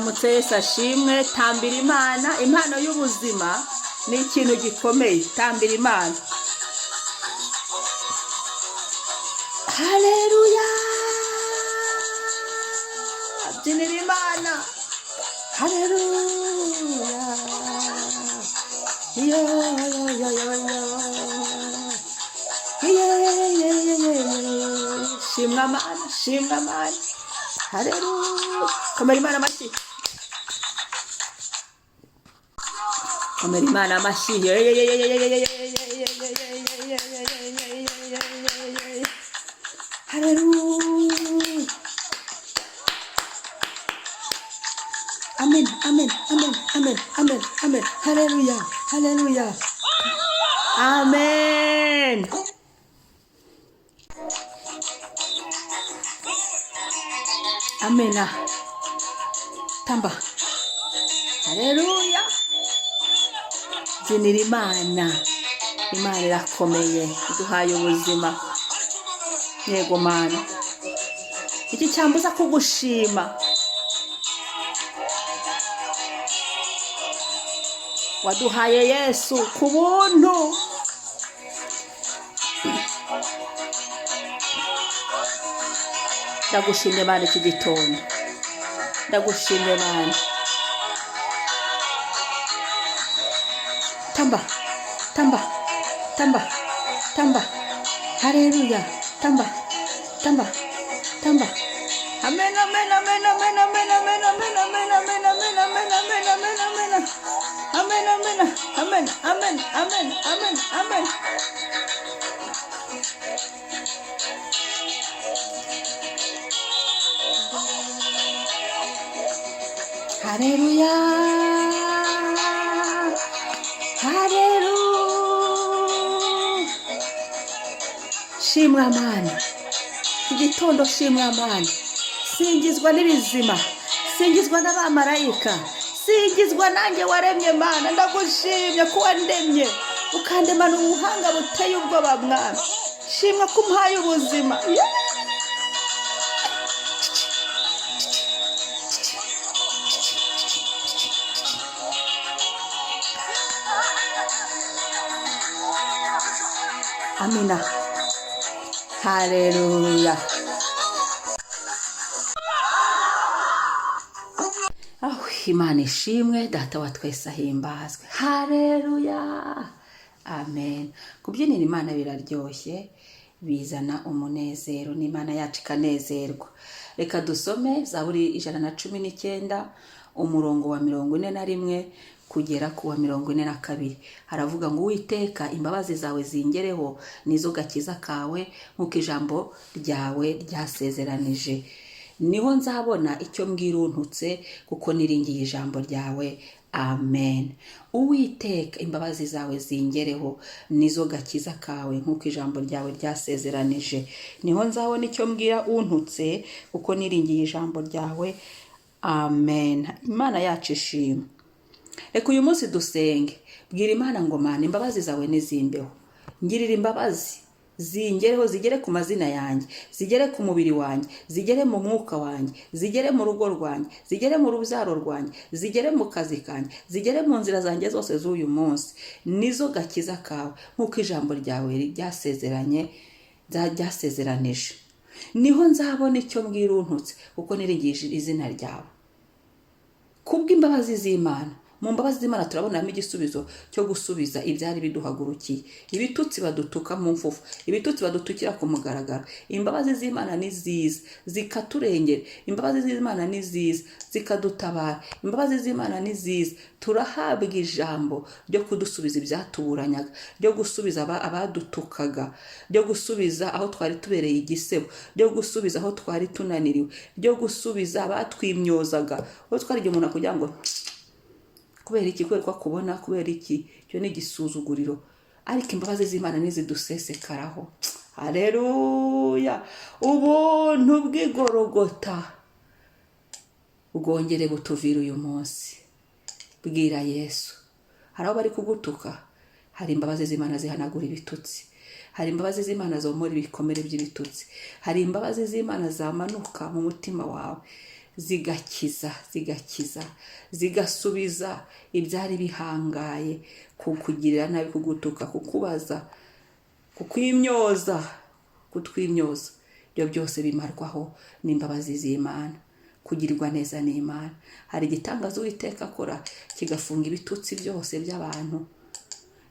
Mutesa ashimwe. Tambira Imana. Impano y'ubuzima ni ikintu gikomeye. Tambira Imana. Haleluya. Byinira Imana. Haleluya. Yo yo yo yo yo. Shimwa Mana, shimwa Mana. Haleluya. Komera Imana amashyi. Komera Imana amashyi. Haleluya. Amen, amen, amen, amen, amen, amen. Haleluya, haleluya. Amen. Amena. Tamba. Haleluya. Byinira Imana. Imana irakomeye. Iduhaye ubuzima. Yego Mana. Iki cyambuza kugushima. Waduhaye Yesu ku buntu. Ndagushimye Mana iki gitondo. Ndagushimye Mana. Tamba, tamba, tamba, tamba. Haleluya. Tamba, tamba, tamba. Amen, amen, amen, amen, amen, amen, amen, amen, amen, amen, amen, amen, amen, amen. Amen, amen, amen, amen, amen, amen, amen. Haleluya. Haleluya. Shimwa Mana. Igitondo shimwa Mana. Singizwa n'ibizima. Singizwa n'abamarayika. Singizwa nanjye waremye Mana. Ndagushimye ko wandemye ukandemana ubuhanga buteye ubwoba Mwana. Shimwa ko umpaye ubuzima. Amina. Haleluya. Imana ishimwe, data wa twese ahimbazwe. Haleluya. Amen. Kubyinira Imana biraryoshye, bizana umunezero, n'Imana yacu ikanezerwa. Reka dusome Zaburi 119 umurongo wa 41 kugera ku wa 42. Haravuga ngo Uwiteka, imbabazi zawe zingereho nizo gakiza kawe, nk'uko ijambo ryawe ryasezeranije. Niho nzabona icyo mbwira untutse, kuko niringiye ijambo ryawe. Amen. Uwiteka, imbabazi zawe zingereho nizo gakiza kawe, nk'uko ijambo ryawe ryasezeranije. Niho nzabona icyo mbwira untutse, kuko niringiye ijambo ryawe. Amen. Imana yacu ishimwe. Reka uyu munsi dusenge. Bwira Imana ngo Mana, imbabazi zawe nizimbeho. Ngirira imbabazi zingereho, zigere ku mazina yanjye, zigere ku mubiri wanjye, zigere mu mwuka wanjye, zigere mu rugo rwanjye, zigere mu rubyaro rwanjye, zigere mu kazi kanjye, zigere mu nzira zanjye zose z'uyu munsi. Nizo gakiza kawe, nk'uko ijambo ryawe ryasezeranije. Niho nzabona icyo mbwira untutse, kuko niringiye izina ryawe. Kubw'imbabazi z'Imana, mu mbabazi z'Imana turabonamo igisubizo cyo gusubiza ibyari biduhagurukiye. Ibitutsi badutuka mu mfufu, ibitutsi badutukira ku mugaragaro. Imbabazi z'Imana ni ziza zikaturengera. Imbabazi z'Imana ni ziza zikadutabara. Imbabazi z'Imana ni ziza. Turahabwa ijambo ryo kudusubiza ibyatuburanyaga, ryo gusubiza abadutukaga, ryo gusubiza aho twari tubereye igisebo, ryo gusubiza aho twari tunaniriwe, ryo gusubiza abatwimyozaga. Aho twari igihe umuntu kugira ngo kubera iki, kubera ko kubona, kubera iki, cyo ni igisuzuguriro. Ariko imbabazi z'Imana nizidusesekaraho. Haleluya. Ubuntu bw'Igorogota bwongere butuvira uyu munsi. Bwira Yesu. Hari aho bari kugutuka, hari imbabazi z'Imana zihanagura ibitutsi. Hari imbabazi z'Imana zomora ibikomere by'ibitutsi. Hari imbabazi z'Imana zamanuka mu mutima wawe, zigakiza zigasubiza ibyari bihangaye, kukugirira nabi, kugutuka, kukubaza, kutwimyoza. Ibyo byose bimarwaho n'imbabazi z'Imana, kugirirwa neza n'Imana. Hari igitangazo Uwiteka akora kigafunga ibitutsi byose by'abantu,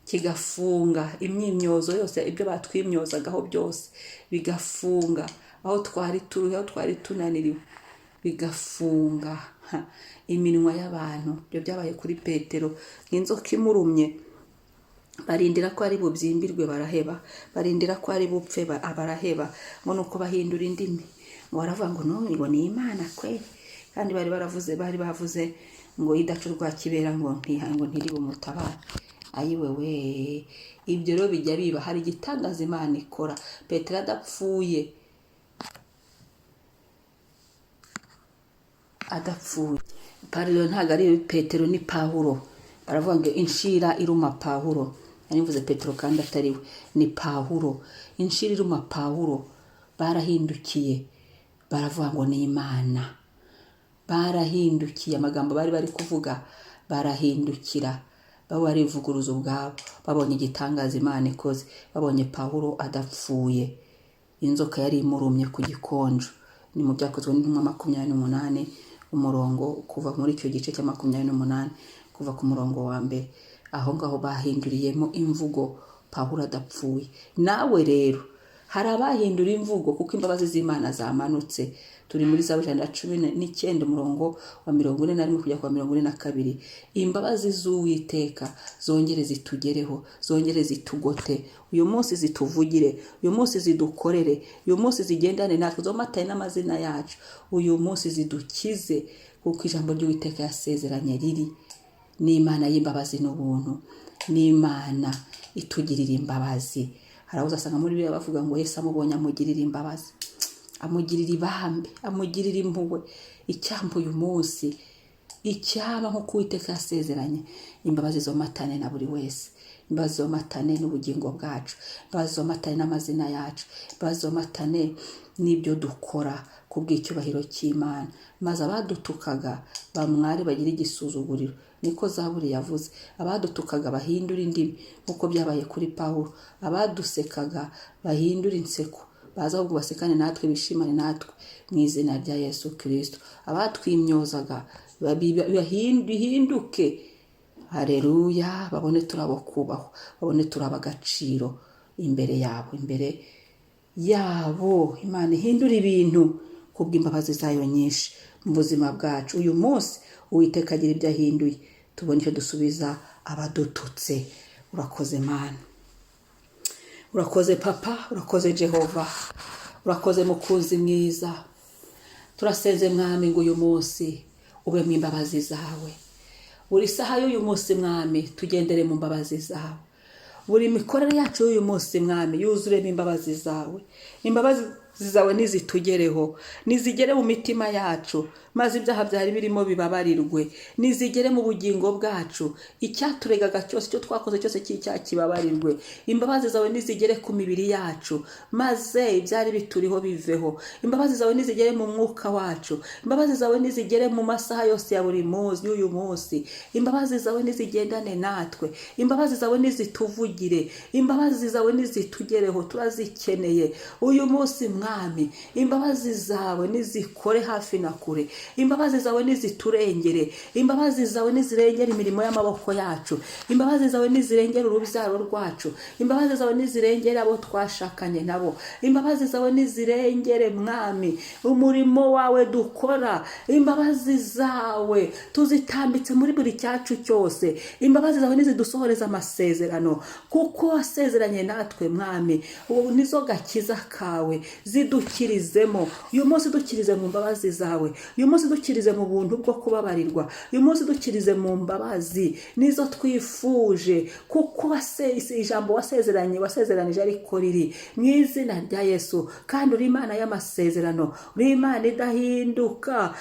kigafunga imyimyozo yose, ibyo batwimyozagaho byose bigafunga, aho twari turi, aho twari tunaniriwe bigafunga iminwa y'abantu. Ibyo byabaye kuri Petero, nk'inzoka imurumye, barindira ko ari bubyimbirwe baraheba, barindira ko ari bupfe baraheba, ngo nuko bahindura indimi, ngo baravuga ngo ngo ni Imana kweli, kandi bari bavuze ngo idacu rwa kibera ngo ntiri bumutabara. Ayiwewe, ibyo rero bijya biba. Hari igitangaza Imana ikora. Petero adapfuye, pardon, ntabwo ari Petero, ni Pawulo. Baravuga ngo inshira iruma Pawulo. Nanivuze Petero kandi atari we, ni Pawulo. Inshira iruma Pawulo, barahindukiye baravuga ngo ni Imana. Barahindukiye, amagambo bari kuvuga barahindukira, baba barivuguruza ubwabo, babonye igitangaza Imana ikoze, babonye Pawulo adapfuye. Inzoka yari imurumye ku gikonjo. Ni mu Byakozwe n'Intumwa 28 umurongo kuva muri icyo gice cya 28 kuva ku murongo wa mbere. Aho ngaho bahinduriyemo imvugo Pawulo adapfuye. Nawe rero hari abahindura imvugo kuko imbabazi z'Imana zamanutse. Turi muri Zaburi 119 umurongo wa 41 kujya kwa 42. Imbabazi z'Uwiteka zongere zitugereho, zongere zitugote, uyu munsi zituvugire, uyu munsi zidukorere, uyu munsi zigendane natwe, zomataye n'amazina yacu, uyu munsi zidukize, kuko ijambo ry'Uwiteka yasezeranye riri. Ni Imana y'imbabazi n'ubuntu, ni Imana itugirira imbabazi. Hari aho uzasanga muri Bibiliya bavuga ngo Yesu amubonye amugirira imbabazi, amugirira ibambe, amugirira impuhwe. Icyampa uyu munsi, icyaba nko Uwiteka yasezeranye, imbabazi zomatane na buri wese, imbabazi zomatane n'ubugingo bwacu, imbabazi zomatane n'amazina yacu, imbabazi zomatane n'ibyo dukora kubw'icyubahiro cy'Imana. Maze abadutukaga bamware bagira igisuzuguriro, niko Zaburi yavuze. Abadutukaga bahindura indimi nkuko byabaye kuri Pawulo, abadusekaga bahindura inseko, baza ahubwo basekane natwe, bishimane natwe mu izina rya Yesu Kristo. Abatwimyozaga bahinduke, haleluya, babone turabo kubaho, babone turaba agaciro imbere yabo, imbere yabo. Imana ihindura ibintu kubw'imbabazi zayo nyinshi mu buzima bwacu. Uyu munsi Uwiteka agira ibyo ahinduye, tubone icyo dusubiza abadututse. Urakoze Mana, urakoze Papa, urakoze Jehova, urakoze mukunzi mwiza. Turasenze Mwami ngo uyu munsi ube mu imbabazi zawe. Buri saha y'uyu munsi Mwami tugendere mu mbabazi zawe. Buri mikorere yacu y'uyu munsi Mwami yuzuremo imbabazi zawe. Imbabazi zawe nizitugereho, nizigere mu mitima yacu, maze ibyaha byari birimo bibabarirwe, nizigere mu bugingo bwacu, icyaturegaga cyose, icyo twakoze cyose cy'icyaha kibabarirwe. Imbabazi zawe nizigere ku mibiri yacu, maze ibyari bituriho biveho. Imbabazi zawe nizigere mu mwuka wacu, imbabazi zawe nizigere mu masaha yose ya buri munsi y'uyu munsi. Imbabazi zawe nizigendane natwe, imbabazi zawe nizituvugire, imbabazi zawe nizitugereho, turazikeneye uyu munsi Mwami. Imbabazi zawe nizikore hafi na kure, imbabazi zawe niziturengere, imbabazi zawe nizirengere imirimo y'amaboko yacu, imbabazi zawe nizirengere urubyaro rwacu, imbabazi zawe nizirengere abo twashakanye nabo, imbabazi zawe nizirengere Mwami umurimo wawe dukora. Imbabazi zawe tuzitambitse muri buri cyacu cyose, imbabazi zawe nizidusohoreza amasezerano, kuko wasezeranye natwe Mwami. Ubu nizo gakiza kawe, zidukirizemo uyu munsi, dukirize mu mbabazi zawe uyu munsi, dukirize mu buntu bwo kubabarirwa uyu munsi, dukirize mu mbabazi nizo twifuje, kuko ijambo wasezeranije ariko riri mu izina rya Yesu. Kandi uri Imana y'amasezerano, uri Imana idahinduka.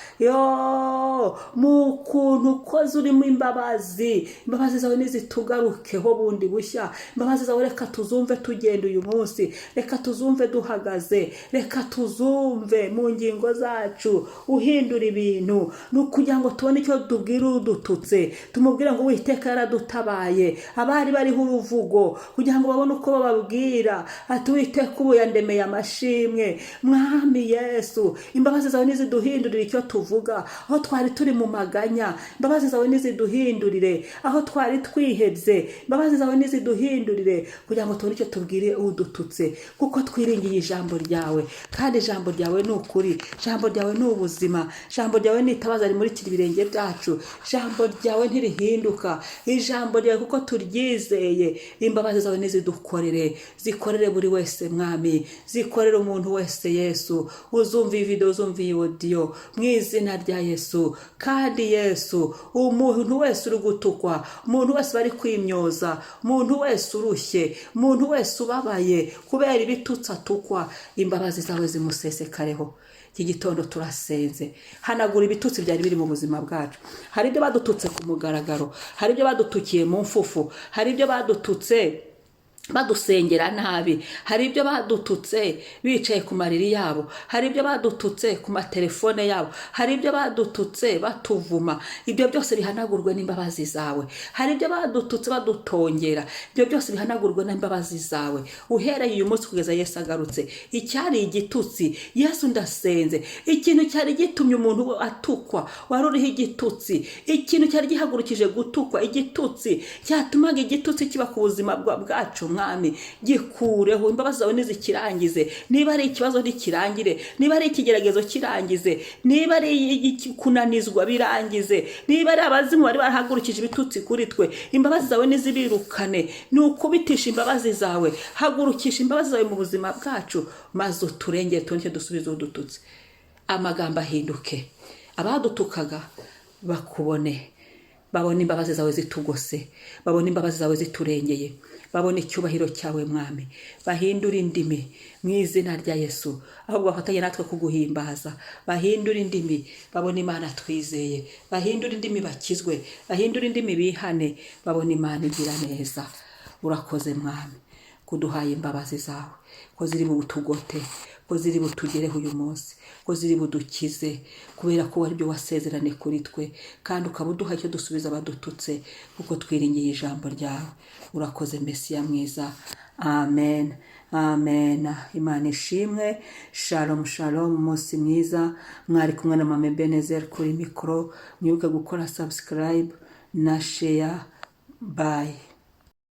Mu kuntu ukoze urimo imbabazi, imbabazi zawe nizitugarukeho bundi bushya. Imbabazi zawe reka tuzumve tugenda uyu munsi, reka tuzumve duhagaze, reka tuzumve mu ngingo zacu, uhindura ibintu, ni ukugira ngo tubone icyo tubwira udututse, tumubwire ngo Uwiteka yaradutabaye, abari bariho uruvugo kugira ngo babone uko bababwira ati Uwiteka ubu yandemeye amashimwe. Mwami Yesu, imbabazi zawe niziduhindurire icyo tuvuga, aho twari turi mu maganya, imbabazi zawe niziduhindurire, aho twari twihebye, imbabazi zawe niziduhindurire kugira ngo tubone icyo tubwire udututse, kuko twiringiye ijambo ryawe, kandi ijambo ryawe ni ukuri, ijambo ryawe ni ubuzima, ijambo ryawe ni itabaza rimurikira ibirenge byacu, ijambo ryawe ntirihinduka, ijambo ryawe kuko turyizeye. Imbabazi zawe nizidukorere, zikorere buri wese Mwami, zikorere umuntu wese Yesu, uzumva iyi video, uzumva iyi audio, mu izina rya Yesu. Kandi Yesu, umuntu wese uri gutukwa, umuntu wese bari kwimyoza, umuntu wese urushye, umuntu wese ubabaye kubera ibitutsi atukwa, imbabazi zawe zimusesekareho. Iki gitondo turasenze, hanagura ibitutsi byari biri mu buzima bwacu. Hari ibyo badututse ku mugaragaro, hari ibyo badutukiye mu mfufu, hari ibyo badututse badusengera nabi, hari ibyo badututse bicaye ku mariri yabo, hari ibyo badututse ku matelefone yabo, hari ibyo badututse batuvuma. Ibyo byose bihanagurwe n'imbabazi zawe. Hari ibyo badututse badutongera, ibyo byose bihanagurwe n'imbabazi zawe. Uhereye uyu munsi kugeza Yesu agarutse, icyari igitutsi, Yesu ndasenze, ikintu cyari gitumye umuntu atukwa, wari uriho igitutsi, ikintu cyari gihagurukije gutukwa, igitutsi cyatumaga igitutsi kiba ku buzima bwacu Mwami, gikureho. Imbabazi zawe nizikirangize. Niba ari ikibazo ntikirangire, niba ari ikigeragezo kirangize, niba ari kunanizwa birangize, niba ari abazimu bari barahagurukije ibitutsi kuri twe, imbabazi zawe nizibirukane. Ni ukubitisha imbabazi zawe, hagurukisha imbabazi zawe mu buzima bwacu, maze uturengere tubone icyo dusubiza udututsi. Amagambo ahinduke, abadutukaga bakubone, babone imbabazi zawe zitugose, babone imbabazi zawe ziturengeye, babone icyubahiro cyawe Mwami. Bahindura indimi mu izina rya Yesu, ahubwo bafatanye natwe kuguhimbaza. Bahindura indimi, babone Imana twizeye, bahindura indimi bakizwe, bahindura indimi bihane, babone Imana igira neza. Urakoze Mwami kuduhaye imbabazi zawe, ko ziri butugote, ko ziri butugereho uyu munsi, ko ziri budukize, kubera ko wari byo wasezerane kuri twe, kandi ukaba uduha icyo dusubiza abadututse, kuko twiringiye ijambo ryawe. Urakoze Mesiya mwiza. Amen, amen. Imana ishimwe. Shalom, shalom. Umunsi mwiza. Mwari kumwe na Mama Ebenezer kuri mikoro. Mwibuke gukora subscribe na share. Bye.